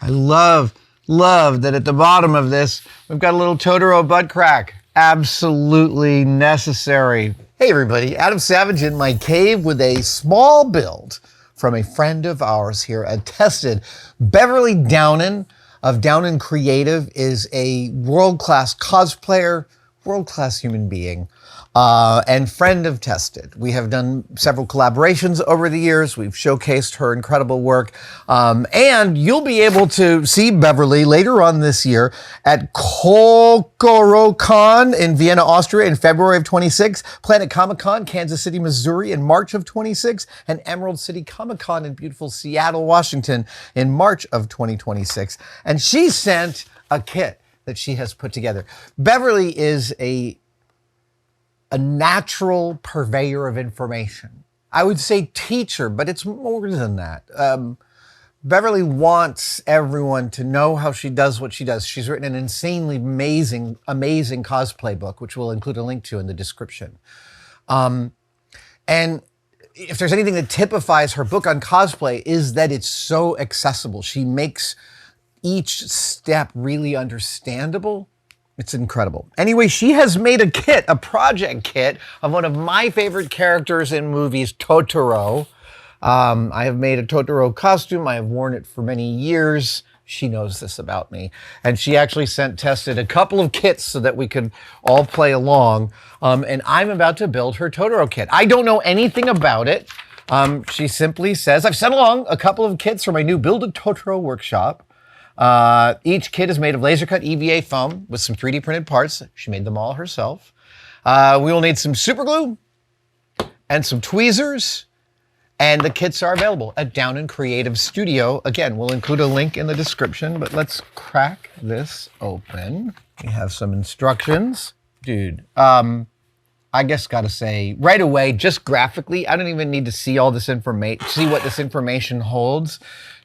I love that at the bottom of this, we've got a little Totoro butt crack. Absolutely necessary. Hey everybody, Adam Savage in my cave with a small build from a friend of ours here at Tested. Beverly Downen of Downen Creative is a world-class cosplayer, world-class human being, and friend of Tested. We have done several collaborations over the years. We've showcased her incredible work. And you'll be able to see Beverly later on this year at KoKoroCon in Vienna, Austria in February of 26, Planet Comic-Con, Kansas City, Missouri in March of 26, and Emerald City Comic-Con in beautiful Seattle, Washington in March of 2026. And she sent a kit that she has put together. Beverly is a natural purveyor of information. I would say teacher, but it's more than that. Beverly wants everyone to know how she does what she does. She's written an insanely amazing cosplay book, which we'll include a link to in the description. And if there's anything that typifies her book on cosplay is that it's so accessible. She makes each step really understandable. It's incredible. Anyway, she has made a kit, a project kit of one of my favorite characters in movies, Totoro. I have made a Totoro costume. I have worn it for many years. She knows this about me. And she actually tested a couple of kits so that we could all play along. And I'm about to build her Totoro kit. I don't know anything about it. She simply says, I've sent along a couple of kits for my new Build a Totoro workshop. Each kit is made of laser cut EVA foam with some 3D printed parts. She made them all herself. We will need some super glue and some tweezers, and the kits are available at Downen Creative Studio. Again, we'll include a link in the description, but let's crack this open. We have some instructions. Dude, I guess gotta say right away, just graphically, I don't even need to see all this information, see what this information holds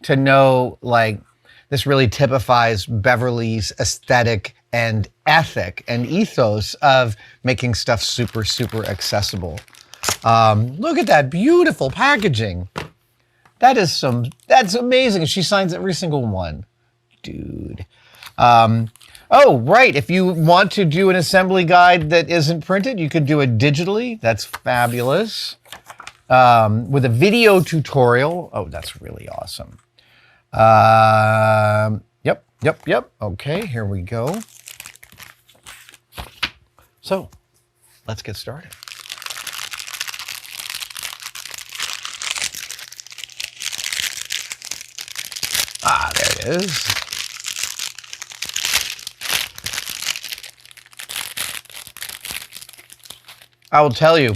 to know, like, this really typifies Beverly's aesthetic and ethic and ethos of making stuff super, super accessible. Look at that beautiful packaging. That's amazing. She signs every single one. Dude. Oh, right. If you want to do an assembly guide that isn't printed, you could do it digitally. That's fabulous. With a video tutorial. Oh, that's really awesome. Yep. Okay, here we go. So, let's get started. There it is. I will tell you,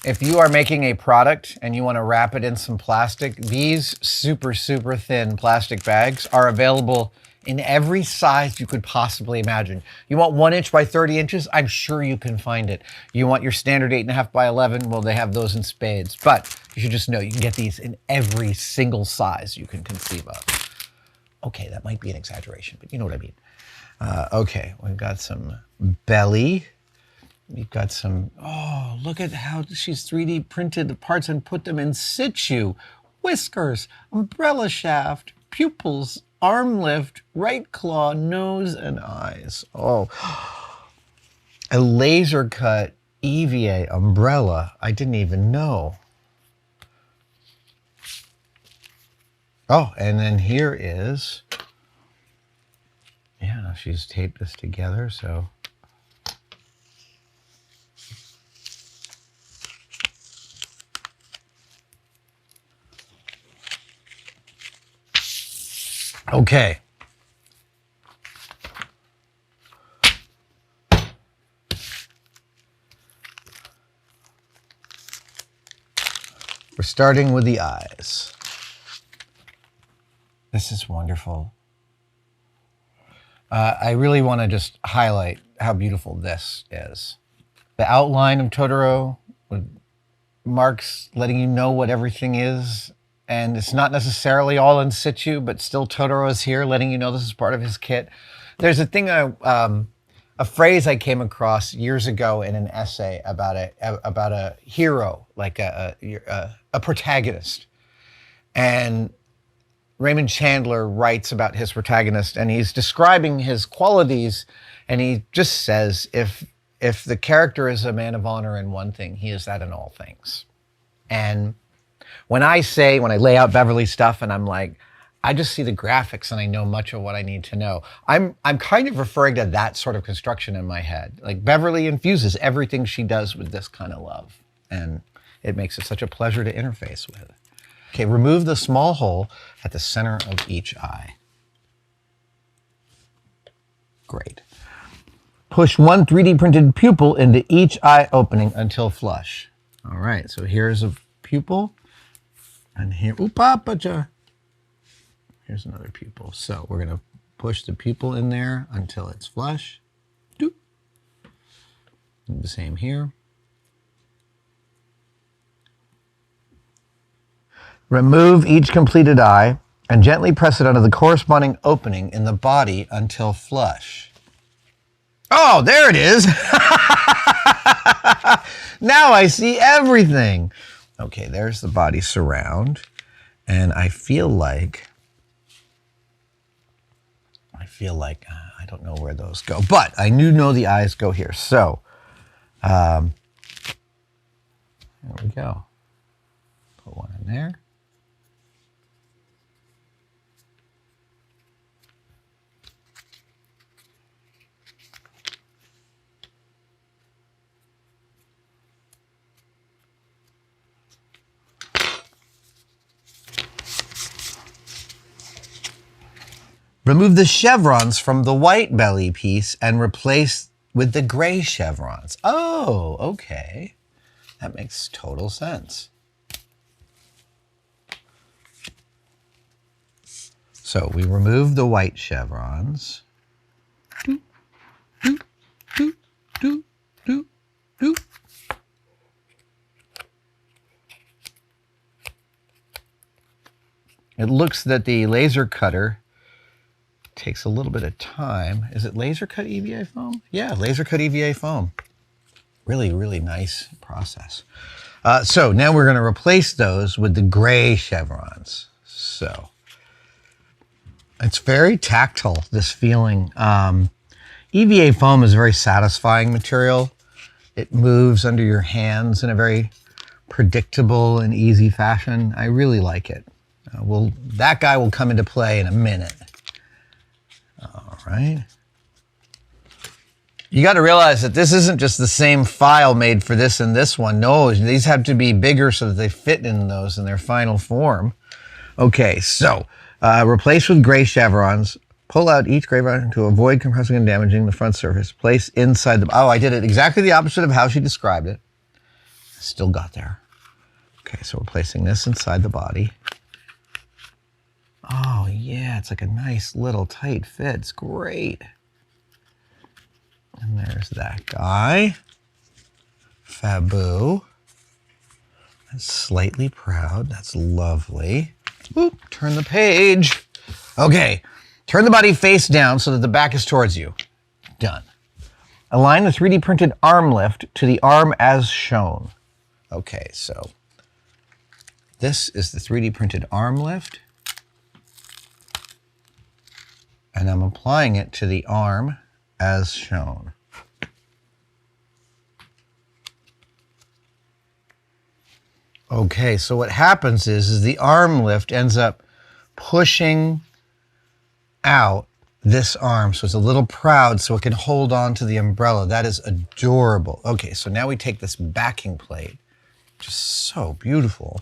if you are making a product and you want to wrap it in some plastic, these super, super thin plastic bags are available in every size you could possibly imagine. You want 1 inch by 30 inches? I'm sure you can find it. You want your standard 8.5 by 11? Well, they have those in spades. But you should just know you can get these in every single size you can conceive of. Okay, that might be an exaggeration, but you know what I mean. Okay, we've got some belly. We've got some, oh, look at how she's 3D printed the parts and put them in situ. Whiskers, umbrella shaft, pupils, arm lift, right claw, nose, and eyes. Oh, a laser cut EVA umbrella. I didn't even know. Oh, and then here is, yeah, she's taped this together, so. Okay. We're starting with the eyes. This is wonderful. I really want to just highlight how beautiful this is. The outline of Totoro with marks letting you know what everything is. And it's not necessarily all in situ, but still Totoro is here letting you know this is part of his kit. There's a thing, a phrase I came across years ago in an essay about a hero, like a protagonist. And Raymond Chandler writes about his protagonist, and he's describing his qualities, and he just says, if the character is a man of honor in one thing, he is that in all things. And when I lay out Beverly stuff and I'm like, I just see the graphics and I know much of what I need to know. I'm kind of referring to that sort of construction in my head. Like Beverly infuses everything she does with this kind of love. And it makes it such a pleasure to interface with. Okay, remove the small hole at the center of each eye. Great. Push one 3D printed pupil into each eye opening until flush. All right, so here's a pupil. And here, here's another pupil. So we're gonna push the pupil in there until it's flush. Do the same here. Remove each completed eye and gently press it under the corresponding opening in the body until flush. Oh, there it is. Now I see everything. Okay, there's the body surround. And I feel like I don't know where those go, but I do know the eyes go here. So, there we go. Put one in there. Remove the chevrons from the white belly piece and replace with the gray chevrons. Oh, okay. That makes total sense. So we remove the white chevrons. Do, do, do, do, do, do. It looks that the laser cutter takes a little bit of time. Is it laser cut EVA foam? Yeah, laser cut EVA foam. Really, really nice process. So now we're going to replace those with the gray chevrons. So it's very tactile, this feeling. EVA foam is a very satisfying material. It moves under your hands in a very predictable and easy fashion. I really like it. That guy will come into play in a minute. All right. You got to realize that this isn't just the same file made for this and this one. No, these have to be bigger so that they fit in those in their final form. Okay, so replace with gray chevrons. Pull out each gray chevron to avoid compressing and damaging the front surface. Place inside the... Oh, I did it exactly the opposite of how she described it. Still got there. Okay, so we're placing this inside the body. Oh, yeah, it's like a nice little tight fit. It's great. And there's that guy. Fabu. That's slightly proud. That's lovely. Oop, turn the page. Okay, turn the body face down so that the back is towards you. Done. Align the 3D printed arm lift to the arm as shown. Okay, so this is the 3D printed arm lift. And I'm applying it to the arm as shown. Okay, so what happens is the arm lift ends up pushing out this arm, so it's a little proud so it can hold on to the umbrella. That is adorable. Okay, so now we take this backing plate, just so beautiful.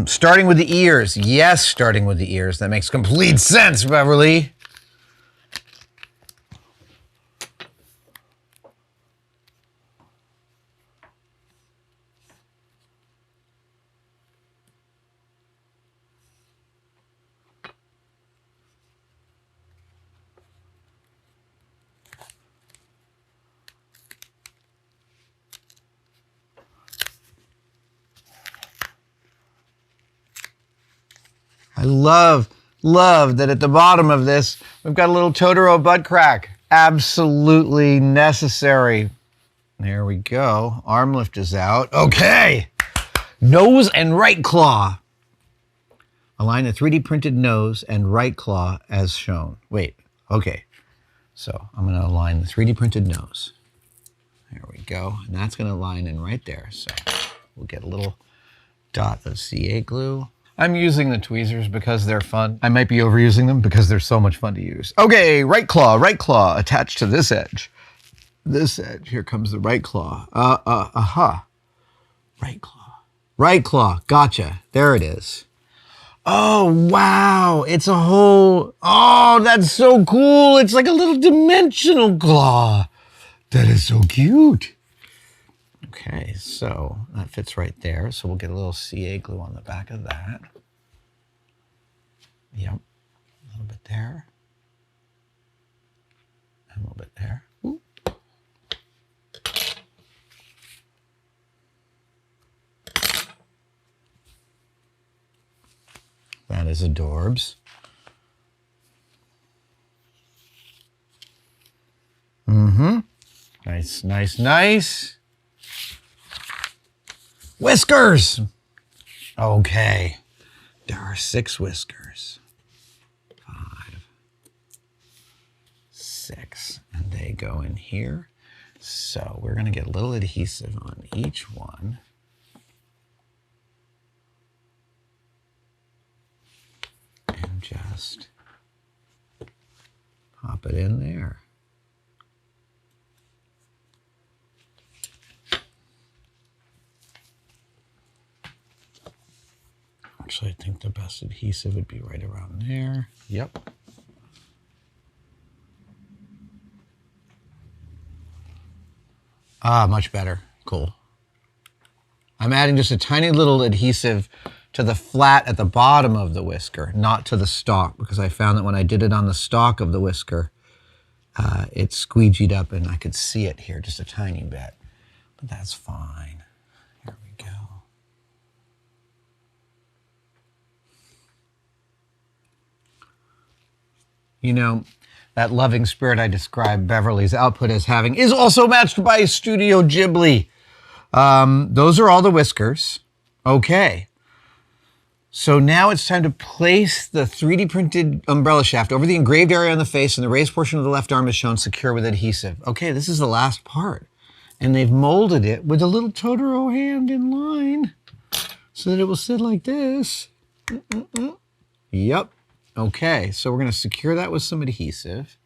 Starting with the ears. Yes, starting with the ears. That makes complete sense, Beverly. I love that at the bottom of this, we've got a little Totoro butt crack. Absolutely necessary. There we go. Arm lift is out. Okay. Nose and right claw. Align a 3D printed nose and right claw as shown. Wait, okay. So I'm going to align the 3D printed nose. There we go. And that's going to line in right there. So we'll get a little dot of CA glue. I'm using the tweezers because they're fun. I might be overusing them because they're so much fun to use. Okay, right claw attached to this edge. This edge, here comes the right claw. Right claw, gotcha. There it is. Oh, wow, it's a whole, oh, that's so cool. It's like a little dimensional claw. That is so cute. Okay, so that fits right there. So we'll get a little CA glue on the back of that. Yep, a little bit there. And a little bit there. Ooh. That is adorbs. Mm-hmm. Nice, nice, nice. Whiskers! Okay. There are 6 whiskers. 5, 6. And they go in here. So we're going to get a little adhesive on each one. And just pop it in there. Actually, I think the best adhesive would be right around there. Yep. Ah, much better. Cool. I'm adding just a tiny little adhesive to the flat at the bottom of the whisker, not to the stalk, because I found that when I did it on the stalk of the whisker, it squeegeed up and I could see it here just a tiny bit. But that's fine. Here we go. You know, that loving spirit I described Beverly's output as having is also matched by Studio Ghibli. Those are all the whiskers. Okay. So now it's time to place the 3D printed umbrella shaft over the engraved area on the face, and the raised portion of the left arm is shown secure with adhesive. Okay, this is the last part. And they've molded it with a little Totoro hand in line so that it will sit like this. Yep. Okay, so we're going to secure that with some adhesive.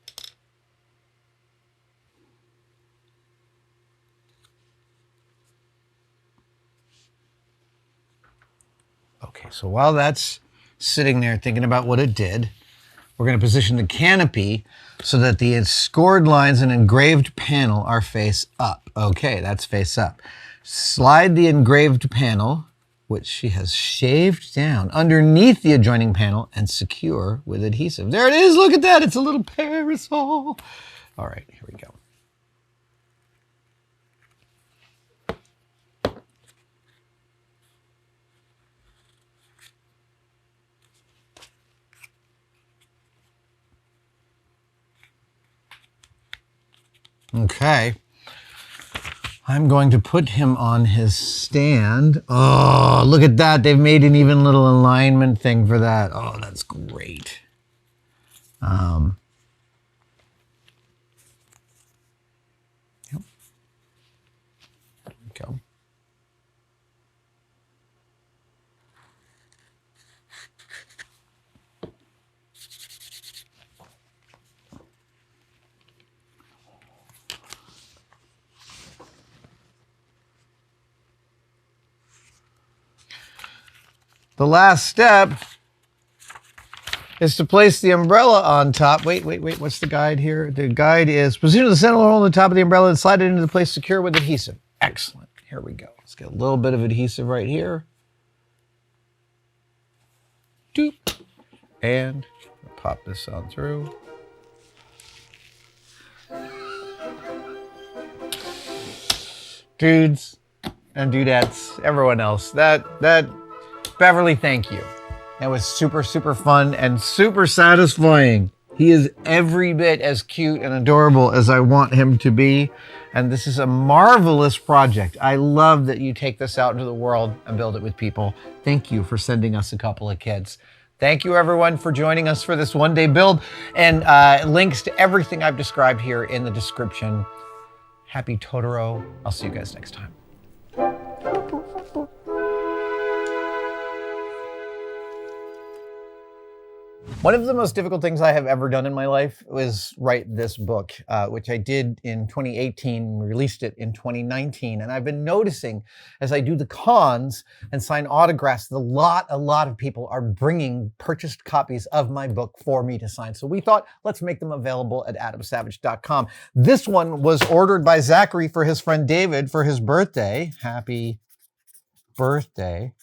Okay, so while that's sitting there thinking about what it did, we're going to position the canopy so that the scored lines and engraved panel are face up. Okay, that's face up. Slide the engraved panel, which she has shaved down, underneath the adjoining panel and secure with adhesive. There it is, look at that, it's a little parasol. All right, here we go. Okay, I'm going to put him on his stand. Oh, look at that. They've made an even little alignment thing for that. Oh, that's great. Yep. There we go. The last step is to place the umbrella on top. Wait, what's the guide here? The guide is position the center hole on the top of the umbrella and slide it into place secure with adhesive. Excellent. Here we go. Let's get a little bit of adhesive right here. Doop. And pop this on through. Dudes and dudettes, everyone else, that Beverly, thank you. That was super, super fun and super satisfying. He is every bit as cute and adorable as I want him to be. And this is a marvelous project. I love that you take this out into the world and build it with people. Thank you for sending us a couple of kids. Thank you, everyone, for joining us for this one-day build, and links to everything I've described here in the description. Happy Totoro. I'll see you guys next time. One of the most difficult things I have ever done in my life was write this book, which I did in 2018, released it in 2019. And I've been noticing as I do the cons and sign autographs, a lot of people are bringing purchased copies of my book for me to sign. So we thought, let's make them available at adamsavage.com. This one was ordered by Zachary for his friend David for his birthday. Happy birthday.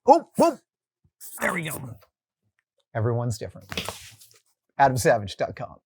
Oh, whoa. There we go. Everyone's different. AdamSavage.com.